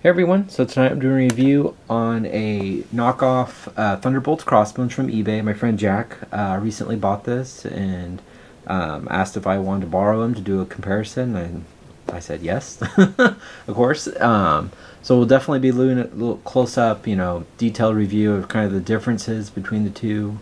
Hey everyone, so tonight I'm doing a review on a knockoff Thunderbolts Crossbones from eBay. My friend Jack recently bought this and asked if I wanted to borrow them to do a comparison, and I said yes, of course. So we'll definitely be doing a little close-up, detailed review of kind of the differences between the two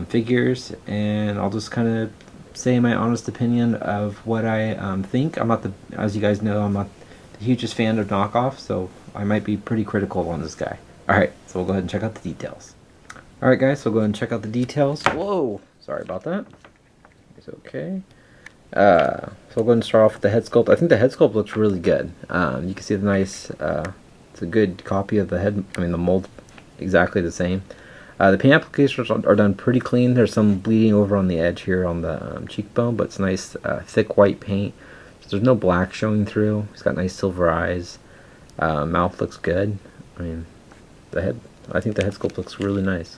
figures, and I'll just kind of say my honest opinion of what I think. As you guys know, I'm not the hugest fan of Knockoff, so I might be pretty critical on this guy. Alright, so we'll go ahead and check out the details. Alright guys, so we'll go ahead and check out the details. Whoa! Sorry about that. It's okay. So we'll go ahead and start off with the head sculpt. I think the head sculpt looks really good. You can see the nice, it's a good copy of the head, the mold, exactly the same. The paint applications are done pretty clean. There's some bleeding over on the edge here on the cheekbone, but it's nice, thick white paint. So there's no black showing through. He's got nice silver eyes. Mouth looks good. I think the head sculpt looks really nice.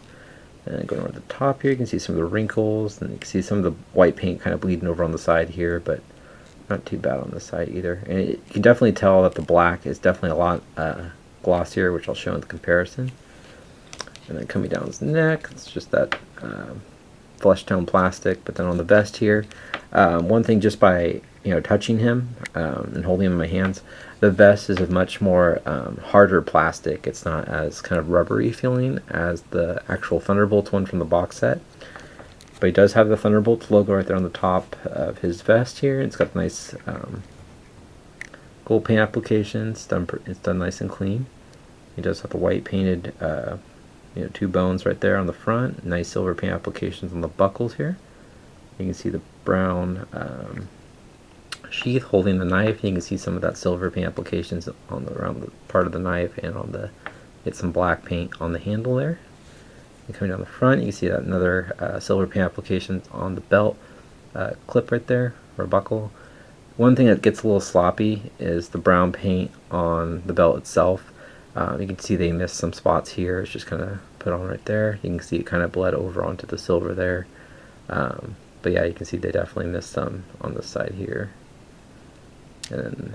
And going over the top here, you can see some of the wrinkles, and you can see some of the white paint kind of bleeding over on the side here, but not too bad on the side either. And you can definitely tell that the black is definitely a lot glossier, which I'll show in the comparison. And then coming down his neck, it's just that flesh tone plastic. But then on the vest here, one thing, just by touching him and holding him in my hands, the vest is a much more harder plastic. It's not as kind of rubbery feeling as the actual Thunderbolts one from the box set. But he does have the Thunderbolts logo right there on the top of his vest here. It's got nice gold paint applications. It's done nice and clean. He does have the white painted two bones right there on the front. Nice silver paint applications on the buckles here. You can see the brown sheath holding the knife. You can see some of that silver paint applications around the part of the knife, and on get some black paint on the handle there. And coming down the front, you can see that another silver paint application on the belt clip right there, or buckle. One thing that gets a little sloppy is the brown paint on the belt itself. You can see they missed some spots here. It's just kind of put on right there. You can see it kind of bled over onto the silver there. But yeah, you can see they definitely missed some on the side here. And then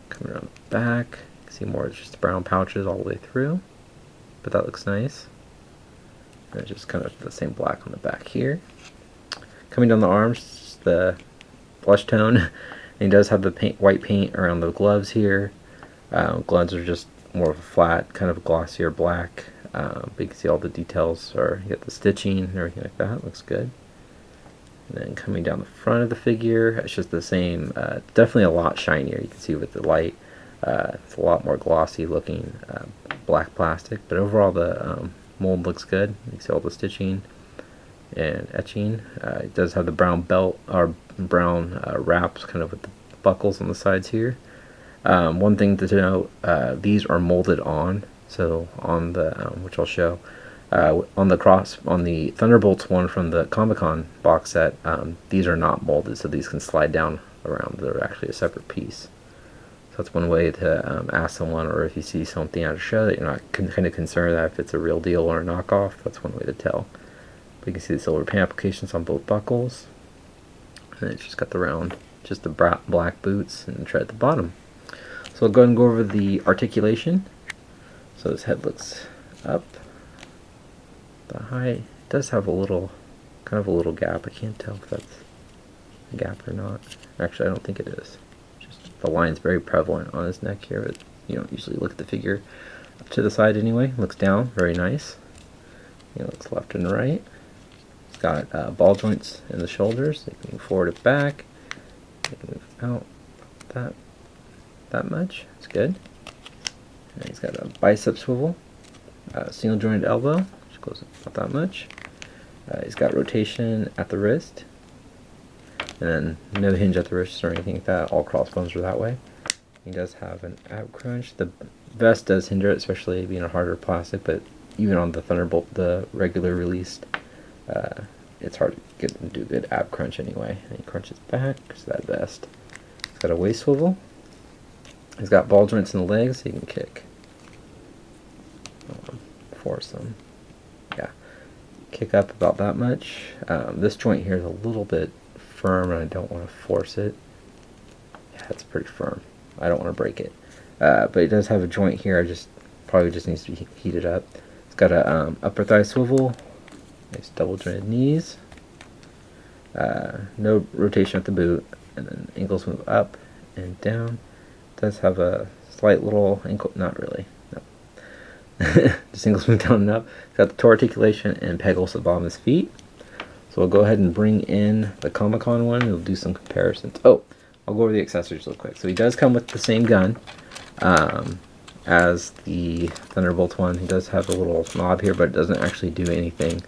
coming around the back, you can see more just brown pouches all the way through. But that looks nice. And it's just kind of the same black on the back here. Coming down the arms, the blush tone. And he does have the white paint around the gloves here. Gloves are just more of a flat, kind of glossier black. But you can see all the details, or you get the stitching and everything like that. Looks good. And then coming down the front of the figure, it's just the same, definitely a lot shinier. You can see with the light, it's a lot more glossy looking black plastic, but overall the mold looks good. You can see all the stitching and etching. It does have the brown belt, or brown wraps kind of with the buckles on the sides here. One thing to note, these are molded on, so on the, which I'll show. On the Thunderbolts one from the Comic-Con box set, these are not molded, so these can slide down around. They're actually a separate piece. So that's one way to ask someone, or if you see something at a show that you're not kind of concerned that if it's a real deal or a knockoff, that's one way to tell. But you can see the silver paint applications on both buckles. And it's just got the round, just the black boots and tread at the bottom. So I'll go ahead and go over the articulation. So his head looks up. The height does have a little, kind of a little gap. I can't tell if that's a gap or not. Actually, I don't think it is. Just the line's very prevalent on his neck here, but you don't usually look at the figure up to the side anyway. Looks down, very nice. He looks left and right. He's got ball joints in the shoulders. You can move forward and back. You can move out that much. It's good. And he's got a bicep swivel, single jointed elbow. Goes not that much. He's got rotation at the wrist, and then no hinge at the wrist or anything like that. All crossbones are that way. He does have an ab crunch. The vest does hinder it, especially being a harder plastic, but even on the Thunderbolt, the regular released, it's hard to get him to do a good ab crunch anyway. And he crunches back because of that vest. He's got a waist swivel. He's got ball joints in the legs, so he can kick. Force them. Yeah, kick up about that much. This joint here is a little bit firm, and I don't want to force it. Yeah, it's pretty firm. I don't want to break it. but it does have a joint here. I just probably just needs to be heated up. It's got a upper thigh swivel, nice double jointed knees, no rotation at the boot, and then ankles move up and down. It does have a slight little ankle, not really, no. Just ankles move down and up. It's got the toe articulation and pegals at the bottom of his feet. So we'll go ahead and bring in the Comic-Con one. We'll do some comparisons. Oh, I'll go over the accessories real quick. So he does come with the same gun as the Thunderbolt one. He does have a little knob here, but it doesn't actually do anything.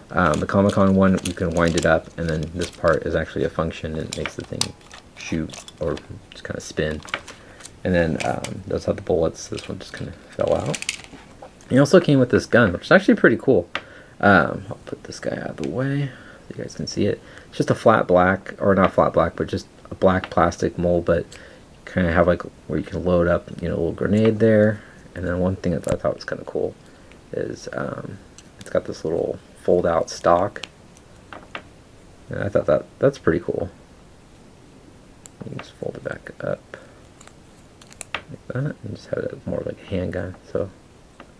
The Comic-Con one, you can wind it up, and then this part is actually a function and it makes the thing shoot or just kind of spin. And then it does have the bullets. This one just kind of fell out. He also came with this gun, which is actually pretty cool. I'll put this guy out of the way so you guys can see it. It's just a flat black, or not flat black, but just a black plastic mold, but kind of have like where you can load up, a little grenade there. And then one thing that I thought was kind of cool is it's got this little fold out stock. And I thought that's pretty cool. You can just fold it back up like that and just have it more like a handgun. So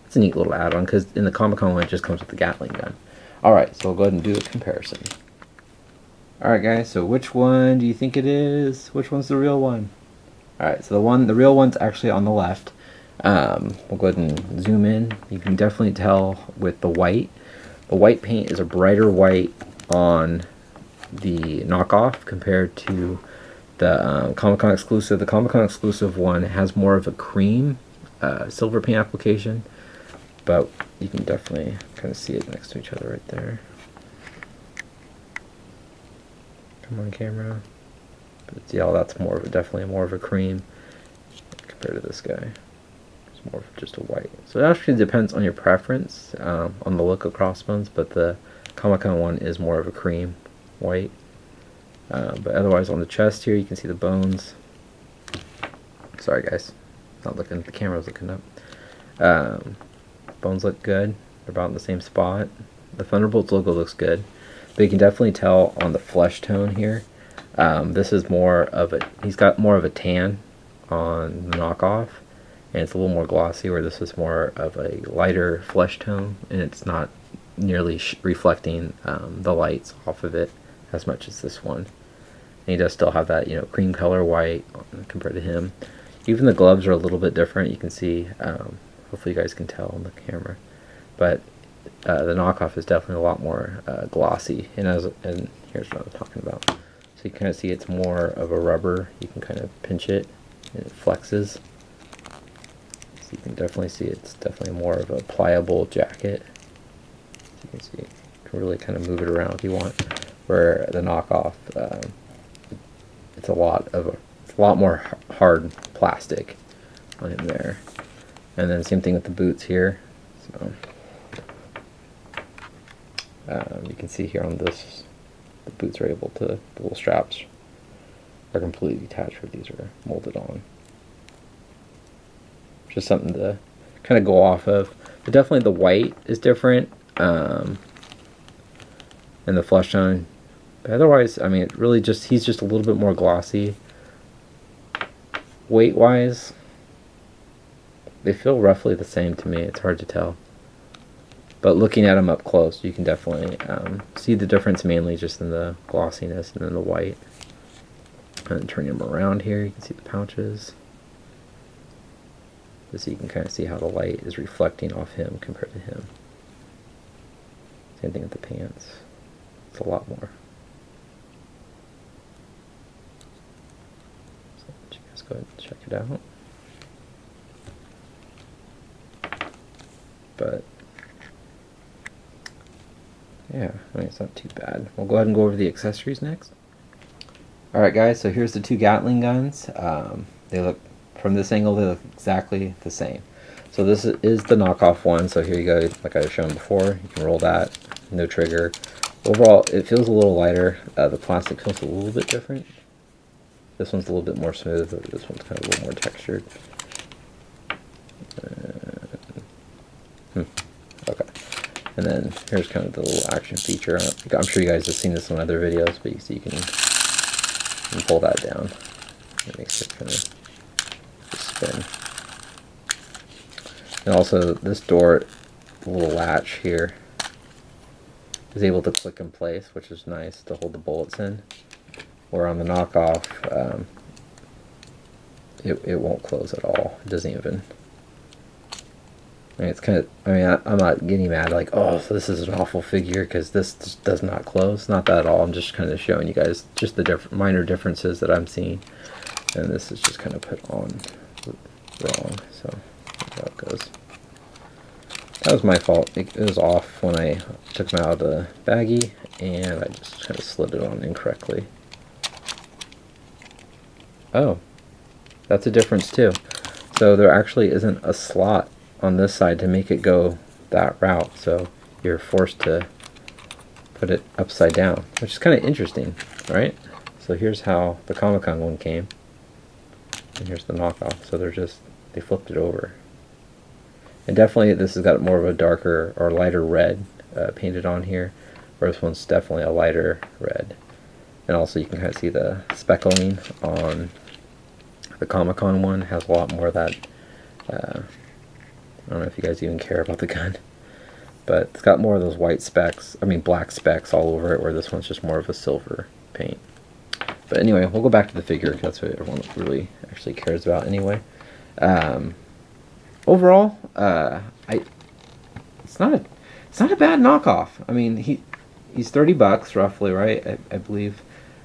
it's a neat little add-on, because in the Comic-Con one it just comes with the Gatling gun. Alright, so we'll go ahead and do a comparison. Alright guys, so which one do you think it is? Which one's the real one? Alright, so the real one's actually on the left. We'll go ahead and zoom in. You can definitely tell with the white. The white paint is a brighter white on the Knockoff compared to the Comic-Con exclusive. The Comic-Con exclusive one has more of a cream silver paint application, but you can definitely kind of see it next to each other right there. Come on, camera. But yeah, that's definitely more of a cream compared to this guy. It's more of just a white. So it actually depends on your preference on the look of Crossbones, but the Comic-Con one is more of a cream white. But otherwise, on the chest here, you can see the bones. Sorry, guys, not looking. The camera's looking up. Bones look good. They're about in the same spot. The Thunderbolts logo looks good, but you can definitely tell on the flesh tone here. This is more of a. He's got more of a tan on the Knockoff, and it's a little more glossy. Where this is more of a lighter flesh tone, and it's not nearly reflecting the lights off of it as much as this one. And he does still have that, cream color white compared to him. Even the gloves are a little bit different. You can see, hopefully you guys can tell on the camera, but the Knockoff is definitely a lot more glossy. And here's what I'm talking about. So you kind of see it's more of a rubber. You can kind of pinch it, and it flexes. So you can definitely see it's definitely more of a pliable jacket. So you can see you can really kind of move it around if you want. Where the Knockoff, it's a lot more hard plastic on him there. And then same thing with the boots here. So you can see here on this, the boots are able to, the little straps are completely detached where these are molded on. Just something to kind of go off of. But definitely the white is different, and the flesh tone. But otherwise, I mean, he's just a little bit more glossy. Weight-wise, they feel roughly the same to me. It's hard to tell. But looking at them up close, you can definitely see the difference, mainly just in the glossiness and then the white. And then turning them around here, you can see the pouches. So you can kind of see how the light is reflecting off him compared to him. Same thing with the pants. It's a lot more. So let you guys go ahead and check it out. But yeah, I mean, it's not too bad. We'll go ahead and go over the accessories next. Alright guys, so here's the two Gatling guns. They look, from this angle, they look exactly the same. So this is the Knockoff one, so here you go, like I was showing before. You can roll that, no trigger. Overall, it feels a little lighter. The plastic feels a little bit different. This one's a little bit more smooth, but this one's kind of a little more textured. Okay. And then here's kind of the little action feature. I'm sure you guys have seen this in other videos, but you see you can pull that down. It makes it kind of just spin. And also this door, the little latch here, is able to click in place, which is nice to hold the bullets in. Where on the knockoff, it won't close at all. It doesn't even. I mean, it's kind of. I mean, I'm not getting mad like, oh, so this is an awful figure because this just does not close. Not that at all. I'm just kind of showing you guys just the minor differences that I'm seeing, and this is just kind of put on wrong. So that's how it goes. That was my fault. It was off when I took them out of the baggie, and I just kind of slid it on incorrectly. Oh, that's a difference too. So there actually isn't a slot on this side to make it go that route, so you're forced to put it upside down, which is kind of interesting, right? So here's how the Comic-Con one came, and here's the knockoff. So they flipped it over. And definitely this has got more of a darker or lighter red painted on here, where this one's definitely a lighter red. And also you can kind of see the speckling on the Comic-Con one. Has a lot more of that, I don't know if you guys even care about the gun, but it's got more of those white specks, I mean black specks all over it, where this one's just more of a silver paint. But anyway, we'll go back to the figure, because that's what everyone really actually cares about anyway. Overall, it's not a bad knockoff. I mean, he's $30 roughly, right? I believe,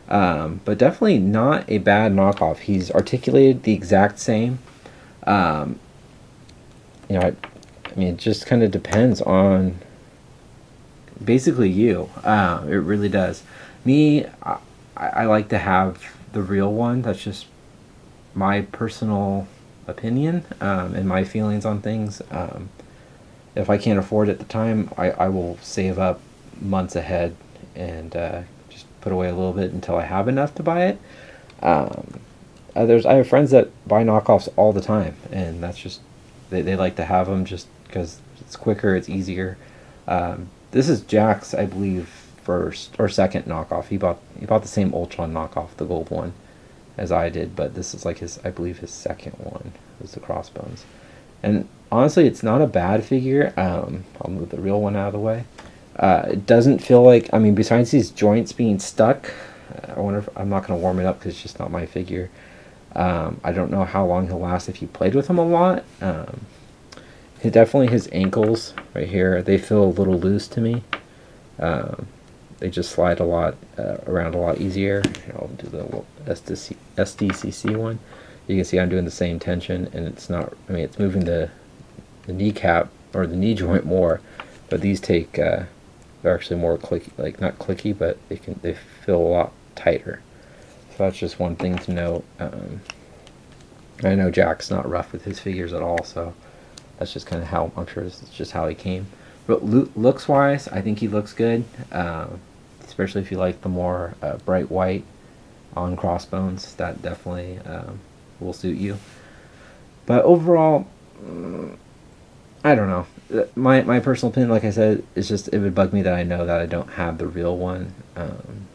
but definitely not a bad knockoff. He's articulated the exact same. You know, I mean, it just kind of depends on basically you. It really does. Me, I like to have the real one. That's just my personal opinion and my feelings on things. If I can't afford it at the time, I will save up months ahead and just put away a little bit until I have enough to buy it. I have friends that buy knockoffs all the time, and that's just they like to have them just because it's quicker, it's easier. This is Jack's, I believe, first or second knockoff. He bought the same Ultron knockoff, the gold one, as I did, but this is like I believe his second one was the Crossbones. And honestly, it's not a bad figure. I'll move the real one out of the way. It doesn't feel like, I mean, besides these joints being stuck, I wonder if I'm not going to warm it up because it's just not my figure. I don't know how long he'll last if you played with him a lot. Definitely his ankles right here, they feel a little loose to me. They just slide a lot around a lot easier. I'll do the SDCC one. You can see I'm doing the same tension, and it's not. I mean, it's moving the kneecap or the knee joint more, but these take. They're actually more clicky, like not clicky, but they feel a lot tighter. So that's just one thing to note. I know Jack's not rough with his figures at all, so that's just kind of how I'm sure this is just how he came. But looks wise, I think he looks good, especially if you like the more bright white on Crossbones. That definitely will suit you. But overall, I don't know. My personal opinion, like I said, is just it would bug me that I know that I don't have the real one.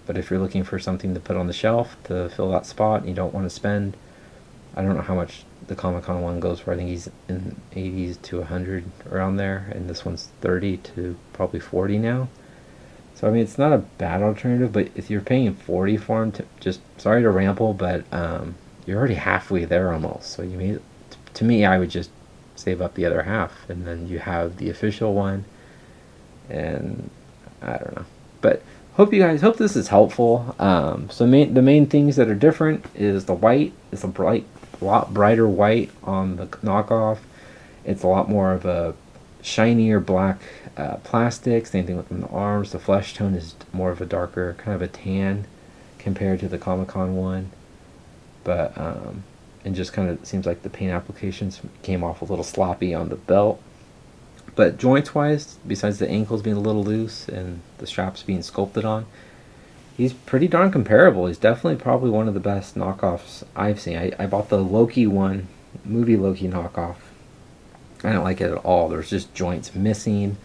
But if you're looking for something to put on the shelf to fill that spot and you don't want to spend, I don't know how much the Comic-Con one goes for. I think he's in 80s to 100 around there, and this one's 30 to probably 40 now. So I mean, it's not a bad alternative, but if you're paying 40 for him, just sorry to ramble, but you're already halfway there almost. So to me, I would just save up the other half, and then you have the official one. And I don't know, but hope this is helpful. So the main things that are different is the white. It's a lot brighter white on the knockoff. It's a lot more of a shinier black plastic. Same thing with the arms. The flesh tone is more of a darker, kind of a tan compared to the Comic-Con one. But and just kind of seems like the paint applications came off a little sloppy on the belt. But joints wise, besides the ankles being a little loose and the straps being sculpted on, he's pretty darn comparable. He's definitely probably one of the best knockoffs I've seen. I bought the Loki one, movie Loki knockoff. I don't like it at all. There's just joints missing.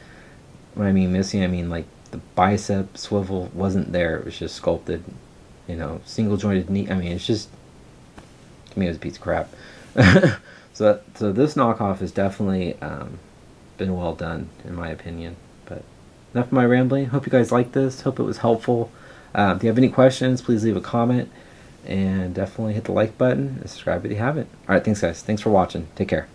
When I mean missing, I mean like the bicep swivel wasn't there. It was just sculpted, single jointed knee. I mean, it's just To me, it was a piece of crap. So this knockoff has definitely been well done, in my opinion. But enough of my rambling. Hope you guys liked this. Hope it was helpful. If you have any questions, please leave a comment. And definitely hit the like button and subscribe if you haven't. Alright, thanks guys. Thanks for watching. Take care.